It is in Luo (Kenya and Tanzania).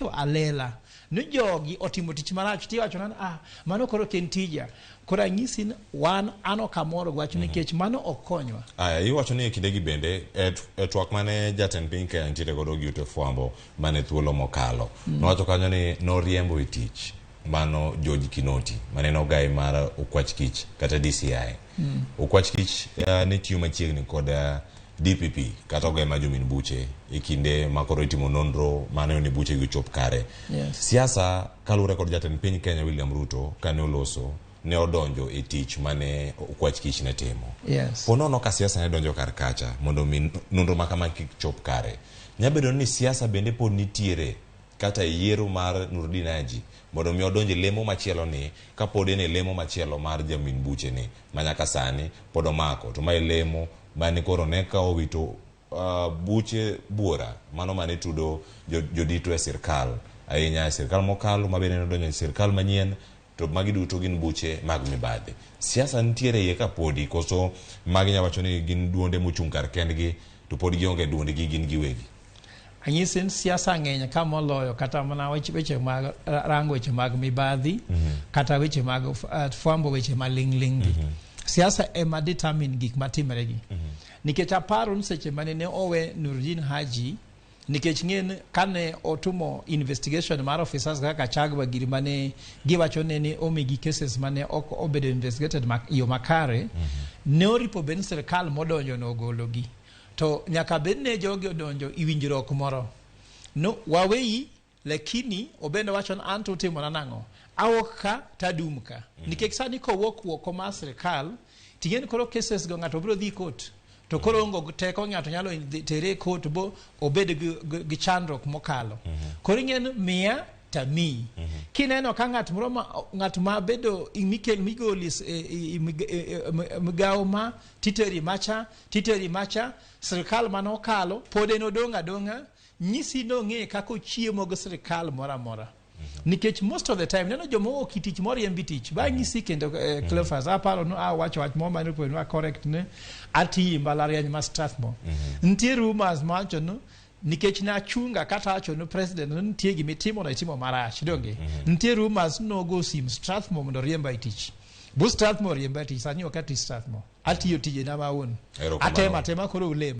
ringo alela ni jogi otimo tich marach tiwacho nan mano koro kentija kora nyisi wan ano kamoro gwacho nikech mano okonywa iwacho ni kinde gi bende twak mane jatend piny Kenya ntiere godo gi ute fwambo mane thuolo mokalo nowacho kanyo ni noriembo e tich mano George Kinoti mane no gai mar okwach kich kata DCI okwach kich ne tiyo machiegni kod DPP kata ogai ma jomin buche e kinde makoro itimo nonro mane ni buche gi chop kare siasa kalure kod jatend piny Kenya William Ruto kane oloso ne odonjo e tich mane okwach kich ne timo ponono ka siasa ne donjo kar kacha mondo min nonro makama kik chop kare nyabedo ni siasa bende pod nitiere kata yiero mar Nurdin Haji mondo mi odonje lemo machielo ni kapod ene lemo machielo mar jamin buche ni manyaka sani pod omako to mai lemo mane koro ne ka owito buche buora mano mane tudo jodito e sirkal ahinya sirkal mokalo mabene nodonjo e sirkal manyien to magi duto gin buche mag mibadhi siasa nitiere ye kapodi koso magi nyawacho ni gin duonde mochung' kar kendgi to pod gionge duonde gi gin giwegi anyisin siasa ng'enya ka moloyo kata mana weche mag rango weche mag mibadhi kata weche mag fwambo weche maling'ling siasa ema determine gik matimre gi nikech aparo ni seche mane ne owe Nurdin Haji nikech ng'en kane otumo investigation mar officers kaka Chagwa giri mane giwacho ne omigi cases mane ok obedo investigated yo makare ne oripo ben sirkal modonjo no gologi to nyaka bedne jogi odonjo iwinjruok moro no wawei lakini obendo wacho anto timo nanang'o awoka tadumka nikech sani ko wok ma sirkal tingen koro cases go ng'ato biro dhi court to koro ongo teko ng'ato nyalo tere court bo obed gi chandruok mokalo koro ng'en miya tami kineno ka ng'at ma bedo migolis migawo ma titeri macha sirkal mano kalo pod en odonga nyisi no ng'e kako chiemo go sirkal mora nikech most of the time neno jomo okitich moriembi tich ba nyisi kendo Cleophas aparo no wacho wach mo mane no correct ne ati mbalariany ma Strathmore ntie rumors macho no nikech na chunga kata acho no president ntie gi mitimo na itimo marach donge ntie rumors no go sim Strathmore mondo riemba tich bu Strathmore riemba tich sanyo wakati Strathmore atiyo tije na maun atema koro ulem